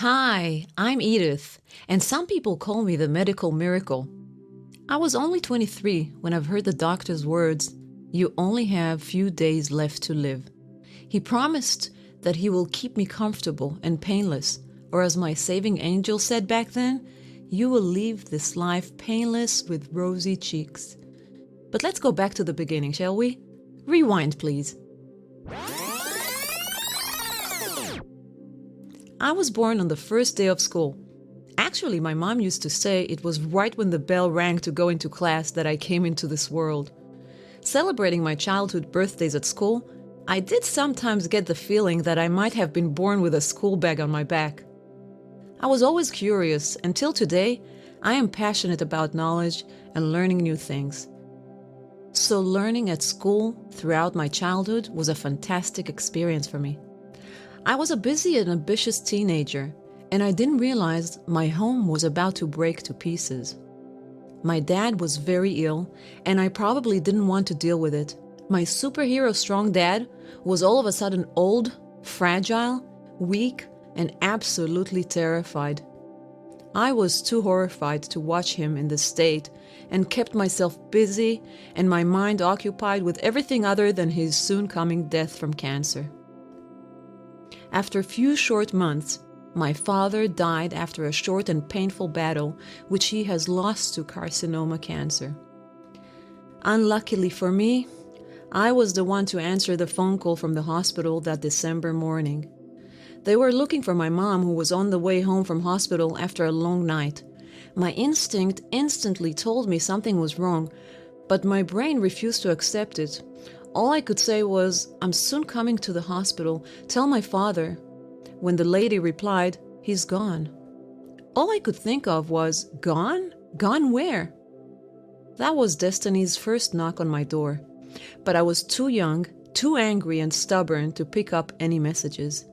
Hi, I'm Edith, and some people call me the medical miracle. I was only 23 when I've heard the doctor's words, "You only have few days left to live." He promised that he will keep me comfortable and painless, or as my saving angel said back then, "You will leave this life painless with rosy cheeks." But let's go back to the beginning, shall we? Rewind, please. I was born on the first day of school. Actually, my mom used to say it was right when the bell rang to go into class that I came into this world. Celebrating my childhood birthdays at school, I did sometimes get the feeling that I might have been born with a school bag on my back. I was always curious, and till today, I am passionate about knowledge and learning new things. So learning at school throughout my childhood was a fantastic experience for me. I was a busy and ambitious teenager, and I didn't realize my home was about to break to pieces. My dad was very ill, and I probably didn't want to deal with it. My superhero strong dad was all of a sudden old, fragile, weak, and absolutely terrified. I was too horrified to watch him in this state and kept myself busy and my mind occupied with everything other than his soon-coming death from cancer. After a few short months, my father died after a short and painful battle which he has lost to carcinoma cancer. Unluckily for me, I was the one to answer the phone call from the hospital that December morning. They were looking for my mom, who was on the way home from hospital after a long night. My instinct instantly told me something was wrong, but my brain refused to accept it. All I could say was, "I'm soon coming to the hospital. Tell my father." When the lady replied, "He's gone." All I could think of was, gone? Gone where? That was Destiny's first knock on my door. But I was too young, too angry and stubborn to pick up any messages.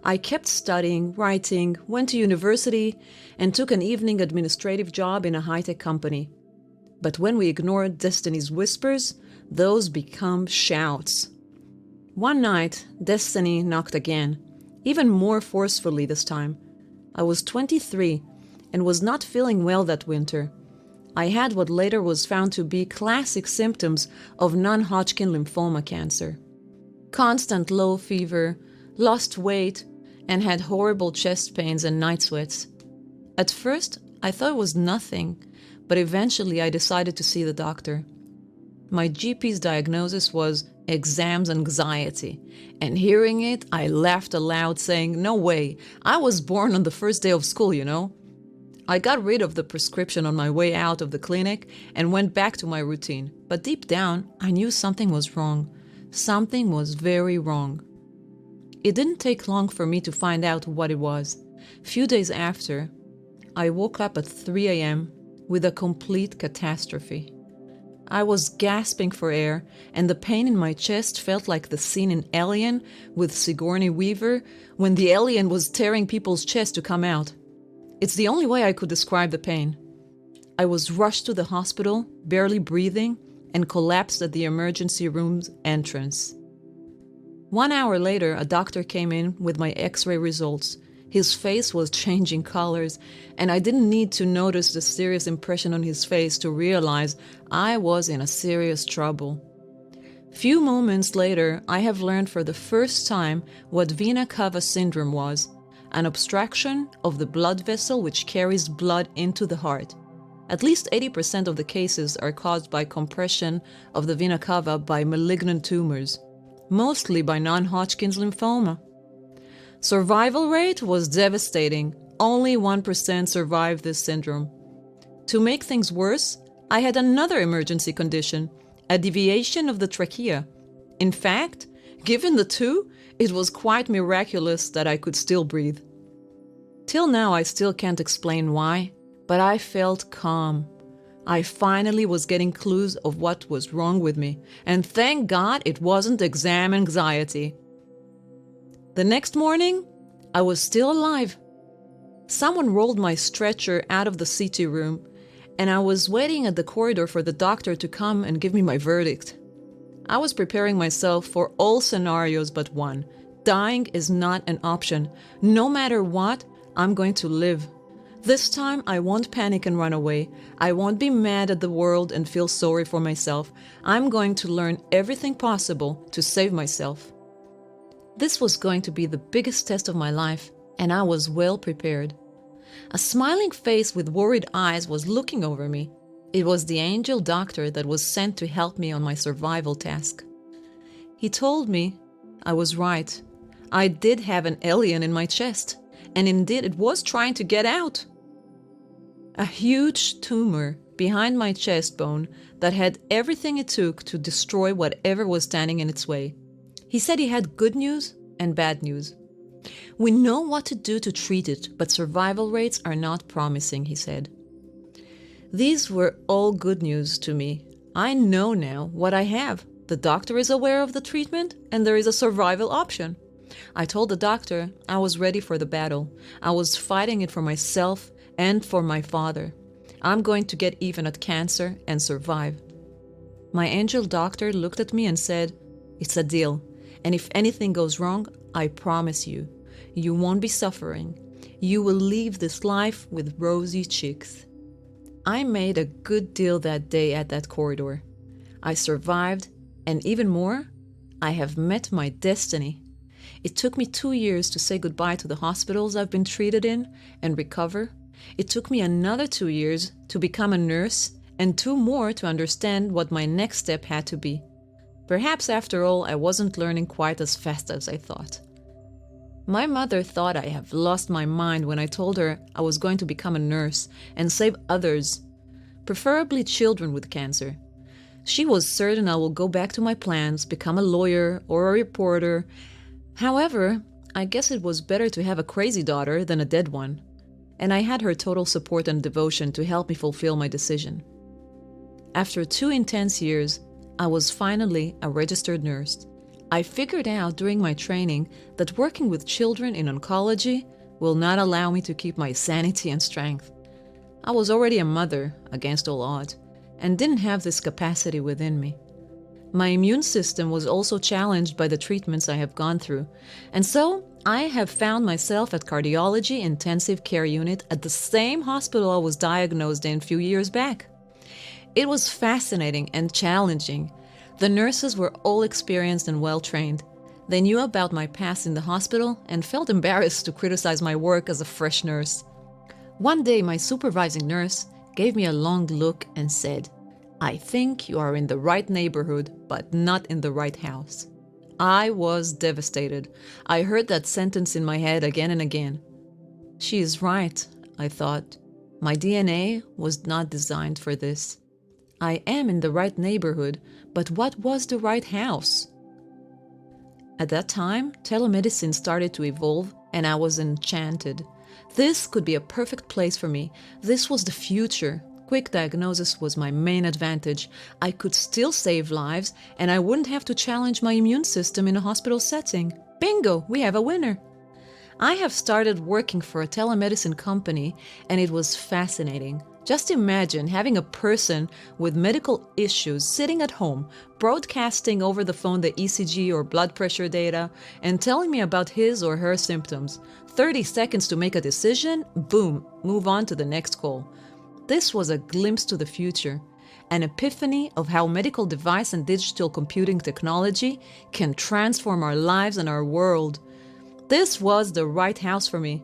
I kept studying, writing, went to university, and took an evening administrative job in a high-tech company. But when we ignored Destiny's whispers, those become shouts. One night, Destiny knocked again, even more forcefully this time. I was 23 and was not feeling well that winter. I had what later was found to be classic symptoms of non-Hodgkin lymphoma cancer. Constant low fever, lost weight, and had horrible chest pains and night sweats. At first, I thought it was nothing, but eventually I decided to see the doctor. My GP's diagnosis was exams anxiety, and hearing it, I laughed aloud, saying, "No way, I was born on the first day of school, you know." I got rid of the prescription on my way out of the clinic and went back to my routine, but deep down, I knew something was wrong. Something was very wrong. It didn't take long for me to find out what it was. Few days after, I woke up at 3 a.m. with a complete catastrophe. I was gasping for air, and the pain in my chest felt like the scene in Alien with Sigourney Weaver when the alien was tearing people's chest to come out. It's the only way I could describe the pain. I was rushed to the hospital, barely breathing, and collapsed at the emergency room's entrance. 1 hour later, a doctor came in with my X-ray results. His face was changing colors, and I didn't need to notice the serious impression on his face to realize I was in a serious trouble. Few moments later, I have learned for the first time what vena cava syndrome was, an obstruction of the blood vessel which carries blood into the heart. At least 80% of the cases are caused by compression of the vena cava by malignant tumors, mostly by non-Hodgkin's lymphoma. Survival rate was devastating. Only 1% survived this syndrome. To make things worse, I had another emergency condition, a deviation of the trachea. In fact, given the two, it was quite miraculous that I could still breathe. Till now, I still can't explain why, but I felt calm. I finally was getting clues of what was wrong with me, and thank God it wasn't exam anxiety. The next morning, I was still alive. Someone rolled my stretcher out of the CT room, and I was waiting at the corridor for the doctor to come and give me my verdict. I was preparing myself for all scenarios but one. Dying is not an option. No matter what, I'm going to live. This time, I won't panic and run away. I won't be mad at the world and feel sorry for myself. I'm going to learn everything possible to save myself. This was going to be the biggest test of my life, and I was well prepared. A smiling face with worried eyes was looking over me. It was the angel doctor that was sent to help me on my survival task. He told me I was right. I did have an alien in my chest, and indeed it was trying to get out. A huge tumor behind my chest bone that had everything it took to destroy whatever was standing in its way. He said he had good news and bad news. We know what to do to treat it, but survival rates are not promising, he said. These were all good news to me. I know now what I have. The doctor is aware of the treatment, and there is a survival option. I told the doctor I was ready for the battle. I was fighting it for myself and for my father. I'm going to get even at cancer and survive. My angel doctor looked at me and said, "It's a deal, and if anything goes wrong, I promise you, you won't be suffering. You will leave this life with rosy cheeks." I made a good deal that day at that corridor. I survived, and even more, I have met my destiny. It took me 2 years to say goodbye to the hospitals I've been treated in and recover. It took me another 2 years to become a nurse, and 2 more to understand what my next step had to be. Perhaps after all, I wasn't learning quite as fast as I thought. My mother thought I have lost my mind when I told her I was going to become a nurse and save others, preferably children with cancer. She was certain I will go back to my plans, become a lawyer or a reporter. However, I guess it was better to have a crazy daughter than a dead one, and I had her total support and devotion to help me fulfill my decision. After 2 intense years, I was finally a registered nurse. I figured out during my training that working with children in oncology will not allow me to keep my sanity and strength. I was already a mother, against all odds, and didn't have this capacity within me. My immune system was also challenged by the treatments I have gone through, and so I have found myself at cardiology intensive care unit at the same hospital I was diagnosed in a few years back. It was fascinating and challenging. The nurses were all experienced and well-trained. They knew about my past in the hospital and felt embarrassed to criticize my work as a fresh nurse. One day, my supervising nurse gave me a long look and said, "I think you are in the right neighborhood, but not in the right house." I was devastated. I heard that sentence in my head again and again. She is right, I thought. My DNA was not designed for this. I am in the right neighborhood, but what was the right house? At that time, telemedicine started to evolve, and I was enchanted. This could be a perfect place for me. This was the future. Quick diagnosis was my main advantage. I could still save lives, and I wouldn't have to challenge my immune system in a hospital setting. Bingo, we have a winner. I have started working for a telemedicine company, and it was fascinating. Just imagine having a person with medical issues sitting at home, broadcasting over the phone the ECG or blood pressure data, and telling me about his or her symptoms. 30 seconds to make a decision, boom, move on to the next call. This was a glimpse to the future, an epiphany of how medical device and digital computing technology can transform our lives and our world. This was the right house for me.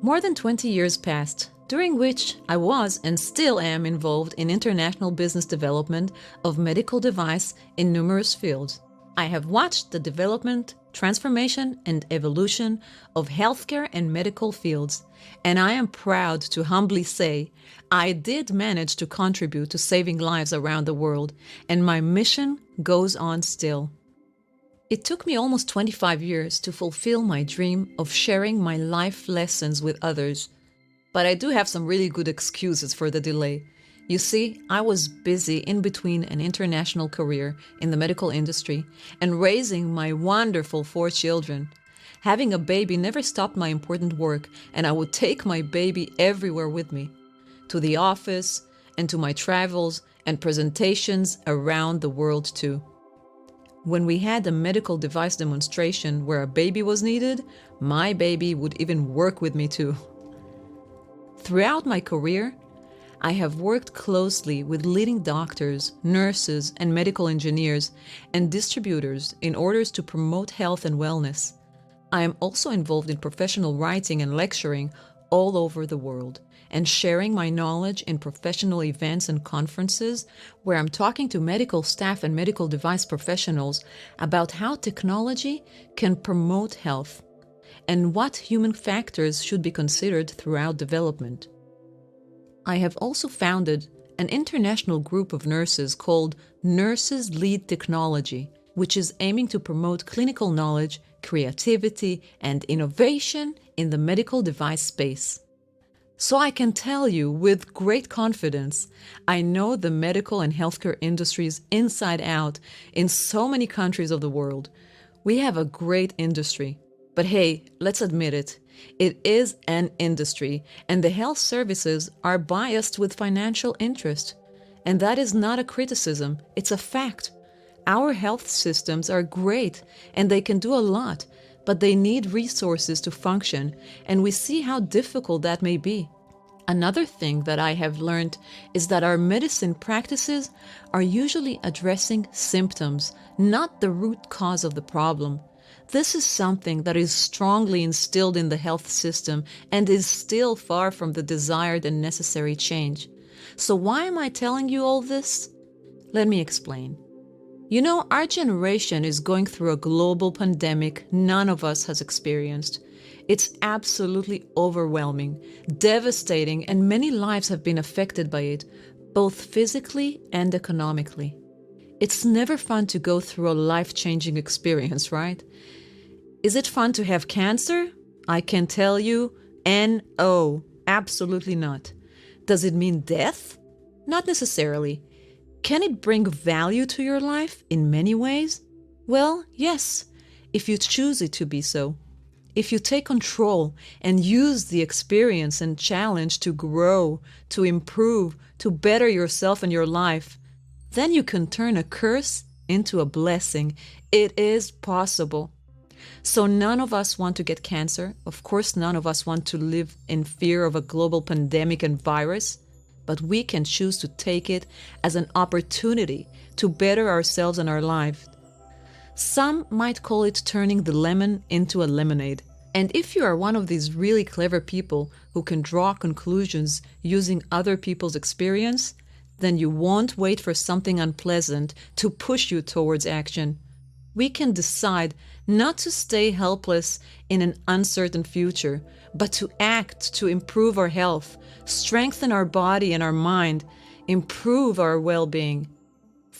More than 20 years passed, during which I was and still am involved in international business development of medical device in numerous fields. I have watched the development, transformation, and evolution of healthcare and medical fields, and I am proud to humbly say I did manage to contribute to saving lives around the world, and my mission goes on still. It took me almost 25 years to fulfill my dream of sharing my life lessons with others. But I do have some really good excuses for the delay. You see, I was busy in between an international career in the medical industry and raising my wonderful 4 children. Having a baby never stopped my important work, and I would take my baby everywhere with me, to the office and to my travels and presentations around the world too. When we had a medical device demonstration where a baby was needed, my baby would even work with me too. Throughout my career, I have worked closely with leading doctors, nurses, and medical engineers and distributors in order to promote health and wellness. I am also involved in professional writing and lecturing all over the world and sharing my knowledge in professional events and conferences where I'm talking to medical staff and medical device professionals about how technology can promote health and what human factors should be considered throughout development. I have also founded an international group of nurses called Nurses Lead Technology, which is aiming to promote clinical knowledge, creativity, and innovation in the medical device space. So I can tell you with great confidence, I know the medical and healthcare industries inside out in so many countries of the world. We have a great industry. But hey, let's admit it. It is an industry, and the health services are biased with financial interest. And that is not a criticism, it's a fact. Our health systems are great, and they can do a lot, but they need resources to function, and we see how difficult that may be. Another thing that I have learned is that our medicine practices are usually addressing symptoms, not the root cause of the problem. This is something that is strongly instilled in the health system and is still far from the desired and necessary change. So why am I telling you all this? Let me explain. You know, our generation is going through a global pandemic none of us has experienced. It's absolutely overwhelming, devastating, and many lives have been affected by it, both physically and economically. It's never fun to go through a life-changing experience, right? Is it fun to have cancer? I can tell you, no, absolutely not. Does it mean death? Not necessarily. Can it bring value to your life in many ways? Well, yes, if you choose it to be so. If you take control and use the experience and challenge to grow, to improve, to better yourself and your life, then you can turn a curse into a blessing. It is possible. So none of us want to get cancer. Of course, none of us want to live in fear of a global pandemic and virus. But we can choose to take it as an opportunity to better ourselves and our lives. Some might call it turning the lemon into a lemonade. And if you are one of these really clever people who can draw conclusions using other people's experience, then you won't wait for something unpleasant to push you towards action. We can decide not to stay helpless in an uncertain future, but to act to improve our health, strengthen our body and our mind, improve our well-being.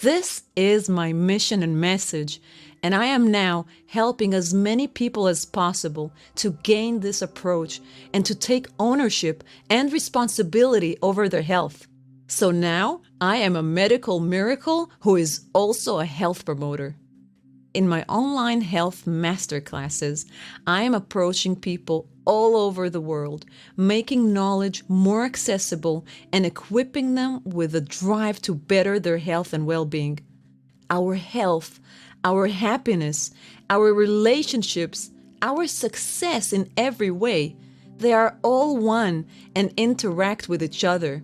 This is my mission and message, and I am now helping as many people as possible to gain this approach and to take ownership and responsibility over their health. So now I am a medical miracle who is also a health promoter. In my online health masterclasses, I am approaching people all over the world, making knowledge more accessible and equipping them with a drive to better their health and well-being. Our health, our happiness, our relationships, our success in every way, they are all one and interact with each other.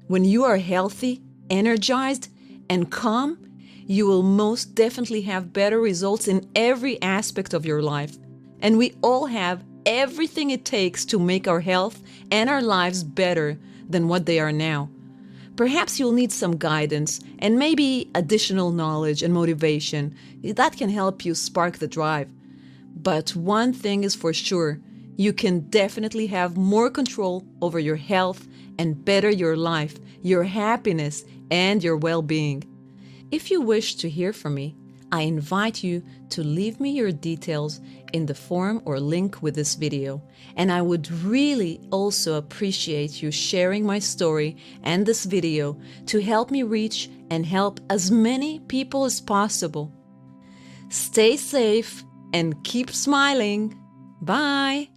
When you are healthy, energized, and calm, you will most definitely have better results in every aspect of your life. And we all have everything it takes to make our health and our lives better than what they are now. Perhaps you'll need some guidance and maybe additional knowledge and motivation. That can help you spark the drive. But one thing is for sure, you can definitely have more control over your health and better your life, your happiness, and your well-being. If you wish to hear from me, I invite you to leave me your details in the form or link with this video. And I would really also appreciate you sharing my story and this video to help me reach and help as many people as possible. Stay safe and keep smiling. Bye.